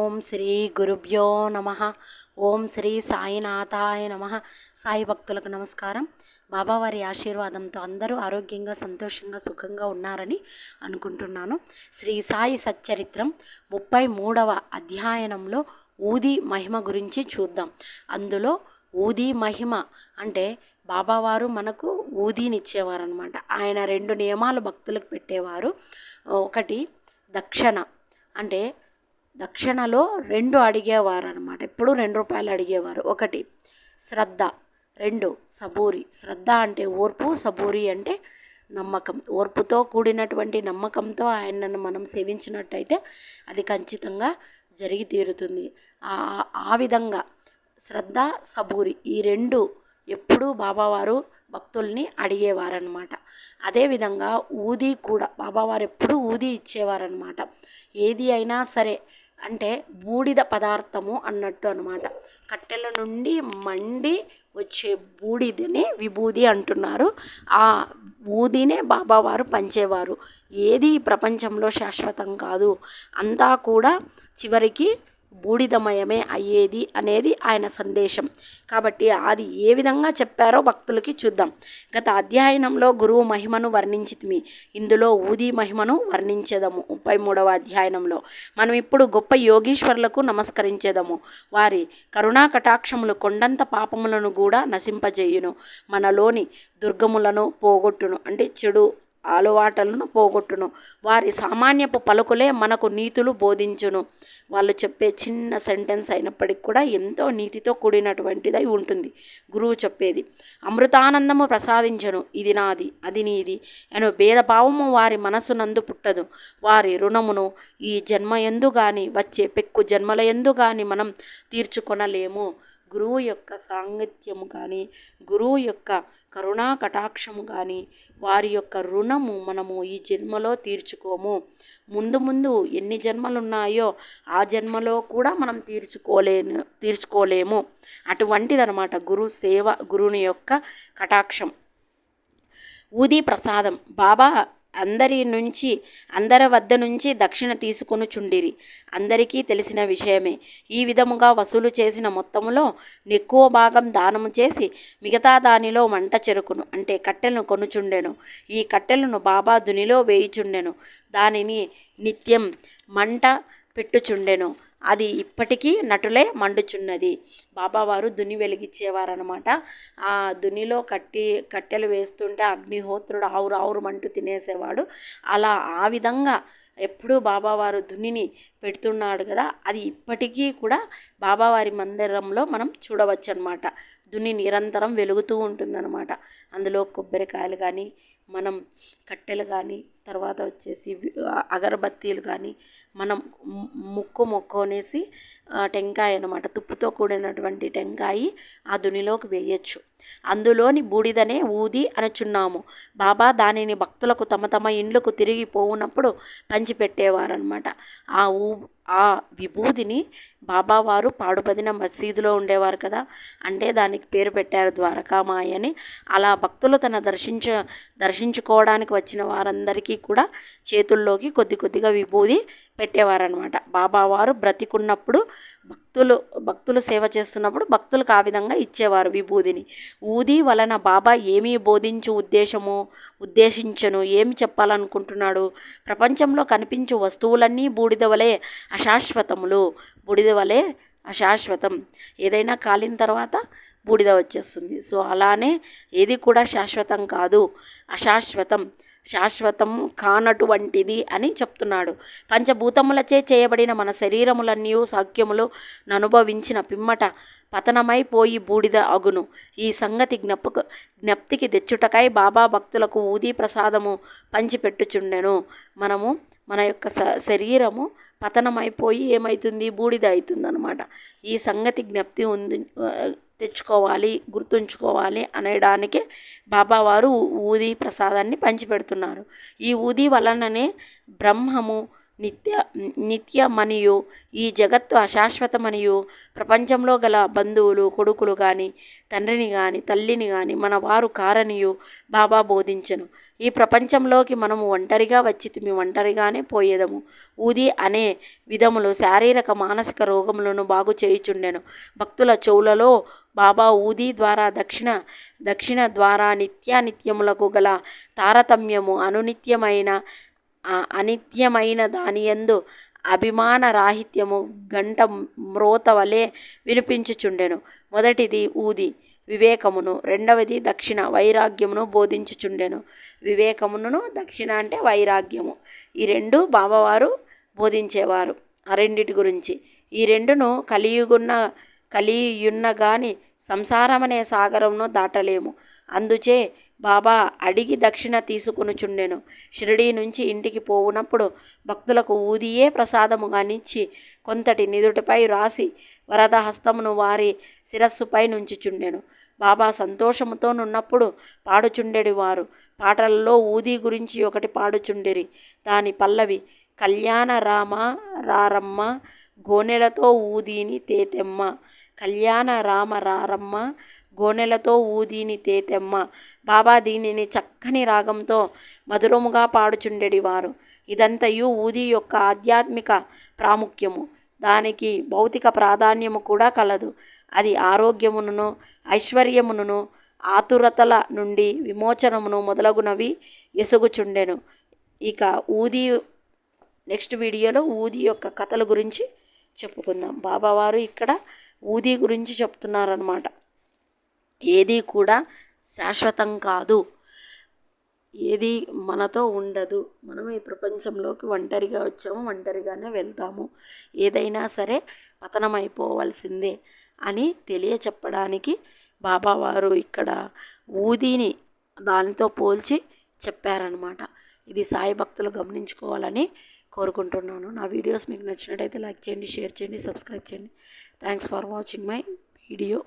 ఓం శ్రీ గురుభ్యో నమ. ఓం శ్రీ సాయినాథాయ నమ. సాయి భక్తులకు నమస్కారం. బాబావారి ఆశీర్వాదంతో అందరూ ఆరోగ్యంగా, సంతోషంగా, సుఖంగా ఉన్నారని అనుకుంటున్నాను. శ్రీ సాయి సచ్చరిత్రం 33వ అధ్యయనంలో ఊది మహిమ గురించి చూద్దాం. అందులో ఊది మహిమ అంటే బాబావారు మనకు ఊదీనిచ్చేవారు అనమాట. ఆయన 2 నియమాలు భక్తులకు పెట్టేవారు. ఒకటి దక్షిణ, అంటే దక్షిణలో 2 అడిగేవారు అనమాట. ఎప్పుడు 2 రూపాయలు అడిగేవారు. ఒకటి శ్రద్ధ, 2 సబూరి. శ్రద్ధ అంటే ఓర్పు, సబూరి అంటే నమ్మకం. ఓర్పుతో కూడినటువంటి నమ్మకంతో ఆయనను మనం సేవించినట్టయితే అది ఖచ్చితంగా జరిగి తీరుతుంది. ఆ విధంగా శ్రద్ధ, సబూరి ఈ 2 ఎప్పుడూ బాబావారు భక్తుల్ని అడిగేవారనమాట. అదేవిధంగా ఊది కూడా బాబావారు ఎప్పుడూ ఊది ఇచ్చేవారనమాట. ఏది అయినా సరే అంటే బూడిద పదార్థము అన్నట్టు అనమాట. కట్టెల నుండి మండి వచ్చే బూడిదనే విభూది అంటున్నారు. ఆ ఊదినే బాబావారు పంచేవారు. ఏది ప్రపంచంలో శాశ్వతం కాదు, అంతా కూడా చివరికి బూడిదమయమే అయ్యేది అనేది ఆయన సందేశం. కాబట్టి అది ఏ విధంగా చెప్పారో భక్తులకి చూద్దాం. గత అధ్యయనంలో గురువు మహిమను వర్ణించితిమి. ఇందులో ఊది మహిమను వర్ణించేదము. 33వ అధ్యయనంలో మనం ఇప్పుడు గొప్ప యోగీశ్వరులకు నమస్కరించేదము. వారి కరుణా కటాక్షములు కొండంత పాపములను కూడా నశింపజేయును, మనలోని దుర్గములను పోగొట్టును, అంటే చెడు అలవాట్లను పోగొట్టును. వారి సామాన్యపు పలుకులే మనకు నీతులు బోధించును. వాళ్ళు చెప్పే చిన్న సెంటెన్స్ అయినప్పటికీ కూడా ఎంతో నీతితో కూడినటువంటిదై ఉంటుంది గురువు చెప్పేది. అమృతానందము ప్రసాదించను, ఇది నాది, అది నీది అను భేదభావము వారి మనసునందు పుట్టదు. వారి రుణమును ఈ జన్మయందు కానీ వచ్చే పెక్కు జన్మలయందు కానీ మనం తీర్చుకొనలేము. గురువు యొక్క సాంగత్యము కానీ, గురువు యొక్క కరుణా కటాక్షము కానీ, వారి యొక్క రుణము మనము ఈ జన్మలో తీర్చుకోము. ముందు ఎన్ని జన్మలున్నాయో ఆ జన్మలో కూడా మనం తీర్చుకోలేము. అటువంటిదనమాట గురు సేవ, గురువుని యొక్క కటాక్షం. ఊది ప్రసాదం. బాబా అందరి వద్ద నుంచి దక్షిణ తీసుకొనుచుండిరి. అందరికీ తెలిసిన విషయమే. ఈ విధముగా వసూలు చేసిన మొత్తములో ఎక్కువ భాగం దానము చేసి మిగతా దానిలో మంట చెరుకును, అంటే కట్టెలను కొనుచుండెను. ఈ కట్టెలను బాబా దునిలో వేయుచుండెను. దానిని నిత్యం మంట పెట్టుచుండెను. అది ఇప్పటికీ నటులే మండుచున్నది. బాబావారు దుని వెలిగించేవారనమాట. ఆ దునిలో కట్టెలు వేస్తుంటే అగ్నిహోత్రుడు ఆవురావురమంటూ తినేసేవాడు. అలా ఆ విధంగా ఎప్పుడూ బాబావారు దునిని పెడుతున్నాడు కదా, అది ఇప్పటికీ కూడా బాబావారి మందిరంలో మనం చూడవచ్చు అనమాట. దుని నిరంతరం వెలుగుతూ ఉంటుందన్నమాట. అందులో కొబ్బరికాయలు కానీ, మనం కట్టెలు కానీ, తర్వాత వచ్చేసి అగరబత్తీలు కానీ, మనం మొక్కునేసి టెంకాయ అనమాట, తుప్పుతో కూడినటువంటి టెంకాయ ఆ దునిలోకి వేయచ్చు. అందులోని బూడిదనే ఊది అనుచున్నాము. బాబా దానిని భక్తులకు తమ తమ ఇండ్లకు తిరిగి పోవునప్పుడు పంచిపెట్టేవారనమాట. ఆ విభూదిని బాబావారు పాడుపదిన మసీదులో ఉండేవారు కదా, అంటే దానికి పేరు పెట్టారు ద్వారకామాయి అని. అలా భక్తులు దర్శించుకోవడానికి వచ్చిన వారందరికీ కూడా చేతుల్లోకి కొద్దిగా విభూది పెట్టేవారనమాట. బాబావారు బ్రతికున్నప్పుడు భక్తులు సేవ చేస్తున్నప్పుడు భక్తులకు ఆ విధంగా ఇచ్చేవారు విభూదిని. ఊది వలన బాబా ఏమీ ఉద్దేశించను, ఏమి చెప్పాలనుకుంటున్నాడు? ప్రపంచంలో కనిపించు వస్తువులన్నీ బూడిద వలె అశాశ్వతములు. బూడిద వలె అశాశ్వతం. ఏదైనా కాలిన తర్వాత బూడిద వచ్చేస్తుంది. సో అలానే ఏది కూడా శాశ్వతం కాదు, అశాశ్వతం, శాశ్వతం కానటువంటిది అని చెప్తున్నాడు. పంచభూతములచే చేయబడిన మన శరీరములన్నీ సాఖ్యములు అనుభవించిన పిమ్మట పతనమైపోయి బూడిద అగును. ఈ సంగతి జ్ఞప్తికి తెచ్చుటకై బాబా భక్తులకు ఊది ప్రసాదము పంచిపెట్టుచుండెను. మన యొక్క శరీరము పతనమైపోయి ఏమవుతుంది? బూడిద అవుతుంది అనమాట. ఈ సంగతి జ్ఞప్తి తెచ్చుకోవాలి, గుర్తుంచుకోవాలి అనడానికే బాబావారు ఊది ప్రసాదాన్ని పంచిపెడుతున్నారు. ఈ ఊది వలననే బ్రహ్మము నిత్యమనియు ఈ జగత్తు అశాశ్వతమనియు ప్రపంచంలో గల బంధువులు కొడుకులు కానీ తండ్రిని కానీ తల్లిని కానీ మన వారు కారనియు బాబా బోధించెను. ఈ ప్రపంచంలోకి మనము ఒంటరిగా వచ్చితిమి, ఒంటరిగానే పోయేదము. ఊది అనే విధములు శారీరక మానసిక రోగములను బాగు చేయుచుండెను. భక్తుల చెవులలో బాబా ఊది ద్వారా దక్షిణ ద్వారా నిత్యానిత్యములకు గల తారతమ్యము అనిత్యమైన దానియందు అభిమాన రాహిత్యము గంట మ్రోత వలె వినిపించుచుండెను. మొదటిది ఊది వివేకమును, రెండవది దక్షిణ వైరాగ్యమును బోధించుచుండెను. వివేకమును, దక్షిణ అంటే వైరాగ్యము, ఈ రెండు బాబావారు బోధించేవారు. ఆ రెండిటి గురించి. ఈ రెండును కలియున్న గాని సంసారమనే సాగరమును దాటలేము. అందుచే బాబా అడిగి దక్షిణ తీసుకొనుచుండెను. షిరిడీ నుంచి ఇంటికి పోవునప్పుడు భక్తులకు ఊదియే ప్రసాదముగా నిచ్చి కొంతటి నిదుటిపై రాసి వరద హస్తమును వారి శిరస్సుపై నుంచుచుండెను. బాబా సంతోషముతో నున్నప్పుడు పాడుచుండెడివారు. పాటలలో ఊది గురించి ఒకటి పాడుచుండెరి. దాని పల్లవి: కళ్యాణ రామ రారమ్మ గోనెలతో ఊదిని తేతెమ్మ, కళ్యాణ రామ రారమ్మ గోనెలతో ఊదిని తేతెమ్మ. బాబా దీనిని చక్కని రాగంతో మధురముగా పాడుచుండెడివారు. ఇదంతయు ఊది యొక్క ఆధ్యాత్మిక ప్రాముఖ్యము. దానికి భౌతిక ప్రాధాన్యము కూడా కలదు. అది ఆరోగ్యమును, ఐశ్వర్యమును, ఆతురతల నుండి విమోచనమును మొదలగునవి ఎసుగుచుండెను. ఇక ఊది నెక్స్ట్ వీడియోలో ఊది యొక్క కథల గురించి చెప్పుకుందాం. బాబావారు ఇక్కడ ఊది గురించి చెప్తున్నారన్నమాట. ఏది కూడా శాశ్వతం కాదు, ఏది మనతో ఉండదు. మనం ఈ ప్రపంచంలోకి ఒంటరిగా వచ్చాము, ఒంటరిగానే వెళ్తాము. ఏదైనా సరే పతనమైపోవలసిందే అని తెలియచెప్పడానికి బాబావారు ఇక్కడ ఊదిని దానితో పోల్చి చెప్పారనమాట. ఇది సాయి భక్తులు గమనించుకోవాలని కోరుకుంటున్నాను. నా వీడియోస్ మీకు నచ్చినట్టయితే లైక్ చేయండి, షేర్ చేయండి, సబ్స్క్రైబ్ చేయండి. Thanks for watching my video.